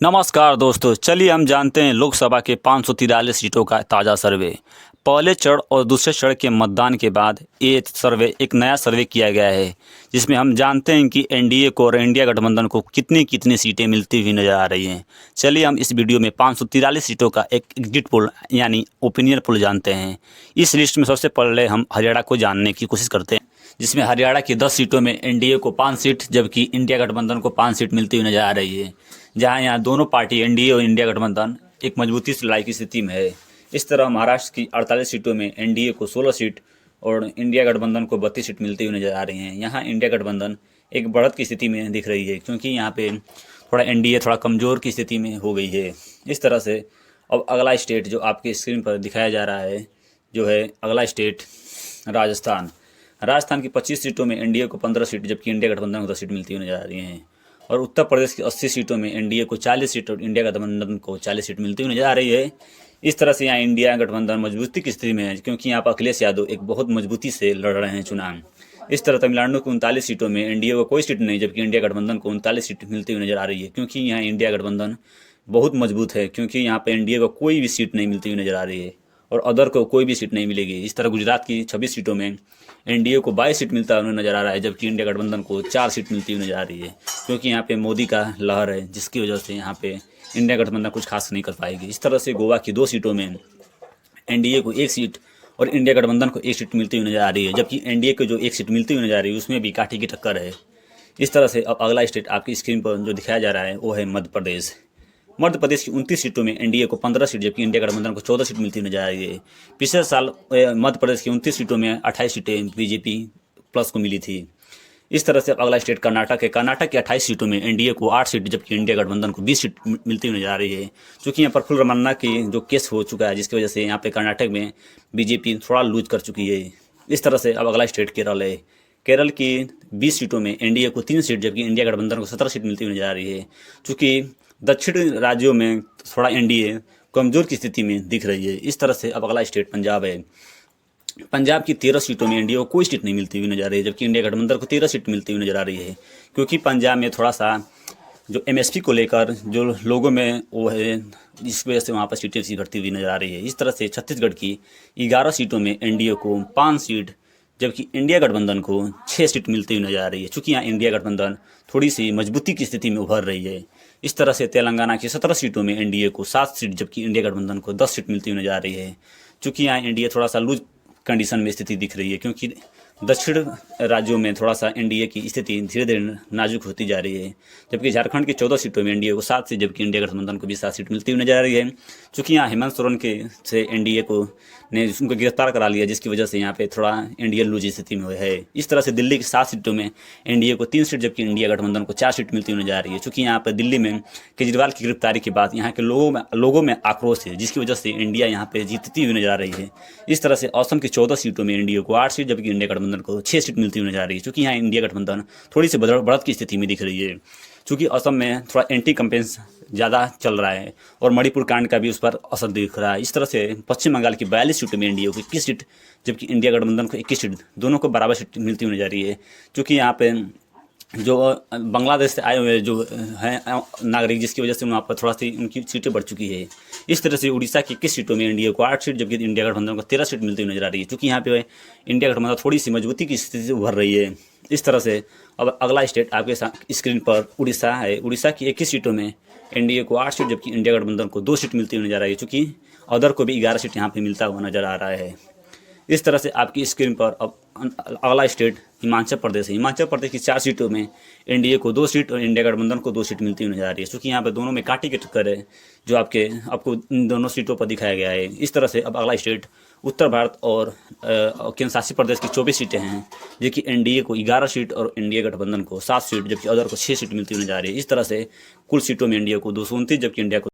नमस्कार दोस्तों, चलिए हम जानते हैं लोकसभा के 543 सीटों का ताज़ा सर्वे। पहले चरण और दूसरे चरण के मतदान के बाद ये सर्वे एक नया सर्वे किया गया है, जिसमें हम जानते हैं कि एनडीए को और इंडिया गठबंधन को कितनी कितनी सीटें मिलती हुई नजर आ रही हैं। चलिए हम इस वीडियो में 543 सीटों का एक एग्जिट पोल यानी ओपिनियन पोल जानते हैं। इस लिस्ट में सबसे पहले हम हरियाणा को जानने की कोशिश करते हैं, जिसमें हरियाणा की 10 सीटों में एनडीए को 5 सीट जबकि इंडिया गठबंधन को 5 सीट मिलती हुई नजर आ रही है। जहां यहाँ दोनों पार्टी एनडीए और इंडिया गठबंधन एक मजबूती से लड़ाई की स्थिति में है। इस तरह महाराष्ट्र की 48 सीटों में एनडीए को 16 सीट और इंडिया गठबंधन को 32 सीट मिलती हुई नजर आ रही हैं। यहाँ इंडिया गठबंधन एक बढ़त की स्थिति में दिख रही है, क्योंकि यहाँ पे थोड़ा एनडीए थोड़ा कमज़ोर की स्थिति में हो गई है। इस तरह से अब अगला स्टेट जो आपके स्क्रीन पर दिखाया जा रहा है, जो है अगला स्टेट राजस्थान। राजस्थान की 25 सीटों में एनडीए को 15 सीट जबकि इंडिया गठबंधन को 10 सीट मिलती हुई नजर आ रही हैं। और उत्तर प्रदेश की 80 सीटों में एनडीए को 40 सीट और इंडिया गठबंधन को 40 सीट मिलती हुई नजर आ रही है। इस तरह से यहाँ इंडिया गठबंधन मजबूती की स्थिति में है, क्योंकि यहाँ पर अखिलेश यादव एक बहुत मजबूती से लड़ रहे हैं चुनाव। इस तरह तमिलनाडु की 39 सीटों में एनडीए को कोई सीट नहीं जबकि इंडिया गठबंधन को 39 सीट मिलती हुई नजर आ रही है, क्योंकि यहाँ इंडिया गठबंधन बहुत मजबूत है, क्योंकि यहाँ पर एनडीए को कोई भी सीट नहीं मिलती हुई नजर आ रही है और अदर को कोई भी सीट नहीं मिलेगी। इस तरह गुजरात की 26 सीटों में एनडीए को 22 सीट मिलता हुआ नजर आ रहा है, जबकि इंडिया गठबंधन को 4 सीट मिलती हुई नजर आ रही है, क्योंकि यहाँ पे मोदी का लहर है, जिसकी वजह से यहाँ पे इंडिया गठबंधन कुछ खास नहीं कर पाएगी। इस तरह से गोवा की 2 सीटों में एनडीए को 1 सीट और इंडिया गठबंधन को 1 सीट मिलती हुई नजर आ रही है, जबकि एनडीए को जो 1 सीट मिलती हुई नजर आ रही है उसमें भी काठी की टक्कर है। इस तरह से अब अगला स्टेट आपकी स्क्रीन पर जो दिखाया जा रहा है वो है मध्य प्रदेश। मध्य प्रदेश की 29 सीटों में एनडीए को 15 सीट जबकि इंडिया गठबंधन को 14 सीट मिलती नजर आ रही है। पिछले साल मध्य प्रदेश की 29 सीटों में 28 सीटें बीजेपी प्लस को मिली थी। इस तरह से अगला स्टेट कर्नाटक है। कर्नाटक की 28 सीटों में एनडीए को 8 सीट जबकि इंडिया गठबंधन को 20 सीट मिलती हुई नजर आ रही है। चूँकि यहाँ प्रफुल्ल रमन्ना की जो केस हो चुका है, जिसकी वजह से यहाँ पे कर्नाटक में बीजेपी थोड़ा लूज कर चुकी है। इस तरह से अब अगला स्टेट केरल है। केरल की 20 सीटों में एनडीए को 3 सीट जबकि इंडिया गठबंधन को 17 सीट मिलती हुई नजर आ रही है। चूँकि दक्षिण राज्यों में थोड़ा एनडीए कमज़ोर की स्थिति में दिख रही है। इस तरह से अब अगला स्टेट पंजाब है। पंजाब की 13 सीटों में एनडीए को कोई सीट नहीं मिलती हुई नजर आ रही है, जबकि इंडिया गठबंधन को 13 सीट मिलती हुई नजर आ रही है, क्योंकि पंजाब में थोड़ा सा जो एमएसपी को लेकर जो लोगों में वो है, जिसकी वजह से वहाँ पर सीटें सी भरती हुई नजर आ रही है। इस तरह से छत्तीसगढ़ की 11 सीटों में एनडीए को 5 सीट जबकि इंडिया गठबंधन को 6 सीट मिलती हुई नजर आ रही है, चूँकि यहाँ इंडिया गठबंधन थोड़ी सी मजबूती की स्थिति में उभर रही है। इस तरह से तेलंगाना की 17 सीटों में एनडीए को 7 सीट जबकि इंडिया गठबंधन को 10 सीट मिलती हुई नजर आ रही है, चूँकि यहाँ इंडिया थोड़ा सा लूज कंडीशन में स्थिति दिख रही है, क्योंकि दक्षिण राज्यों में थोड़ा सा एनडीए की स्थिति धीरे धीरे नाजुक होती जा रही है। जबकि झारखंड की 14 सीटों में एनडीए को 7 सीट जबकि इंडिया गठबंधन को भी 7 सीट मिलती हुई नजर आ रही है, चूँकि यहाँ हेमंत सोरेन के से एनडीए को ने उनको गिरफ्तार करा लिया, जिसकी वजह से यहाँ पे थोड़ा इंडिया लूज स्थिति में है। इस तरह से दिल्ली की 7 सीटों में एनडीए को 3 सीट जबकि इंडिया गठबंधन को 4 सीट मिलती हुई नजर आ रही है, चूँकि यहाँ पर दिल्ली में केजरीवाल की गिरफ्तारी के बाद यहाँ के लोगों में आक्रोश है, जिसकी वजह से इंडिया यहाँ पे जीतती हुई नजर आ रही है। इस तरह से असम की 14 सीटों में एनडीए को 8 सीट जबकि इंडिया गठबंधन को 6 सीट मिलती हुई नजर आ रही है, चूँकि यहाँ इंडिया गठबंधन थोड़ी सी बढ़त की स्थिति में दिख रही है। चूँकि असम में थोड़ा एंटी कैंपेन्स ज़्यादा चल रहा है और मणिपुर कांड का भी उस पर असर दिख रहा है। इस तरह से पश्चिम बंगाल की 42 सीटों में एनडीए को 21 सीट जबकि इंडिया गठबंधन को 21 सीट, दोनों को बराबर सीट मिलती हुई नजर आ रही है। चूँकि यहाँ पे जो बांग्लादेश से आए हुए जो हैं नागरिक, जिसकी वजह से वहाँ पर थोड़ा सी उनकी सीटें बढ़ चुकी है। इस तरह से उड़ीसा की 21 सीटों में एनडीए को 8 सीट जबकि इंडिया गठबंधन को 13 सीट मिलती हुई नजर आ रही है, क्योंकि यहाँ पे इंडिया गठबंधन थोड़ी सी मजबूती की स्थिति से उभर रही है। इस तरह से अब अगला स्टेट आपके स्क्रीन पर उड़ीसा है। उड़ीसा की 21 सीटों में एनडीए को 8 सीट जबकि इंडिया गठबंधन को 2 सीट मिलती हुई नजर आ रही है, चूँकि अदर को भी 11 सीट यहाँ पे मिलता हुआ नजर आ रहा है। इस तरह से आपकी स्क्रीन पर अब अगला स्टेट हिमाचल प्रदेश है। हिमाचल प्रदेश की 4 सीटों में एनडीए को 2 सीट और इंडिया गठबंधन को 2 सीट मिलती हुई नजर आ रही है, क्योंकि यहाँ पे दोनों में कांटे की टक्कर है, जो आपको इन दोनों सीटों पर दिखाया गया है। इस तरह से अब अगला स्टेट उत्तर भारत और केंद्र शासित प्रदेश की 24 सीटें हैं, जो कि एनडीए को 11 सीट और इंडिया गठबंधन को 7 सीट जबकि अदर को 6 सीट मिलती हुई नजर आ रही है। इस तरह से कुल सीटों में एनडीए को 229 जबकि इंडिया को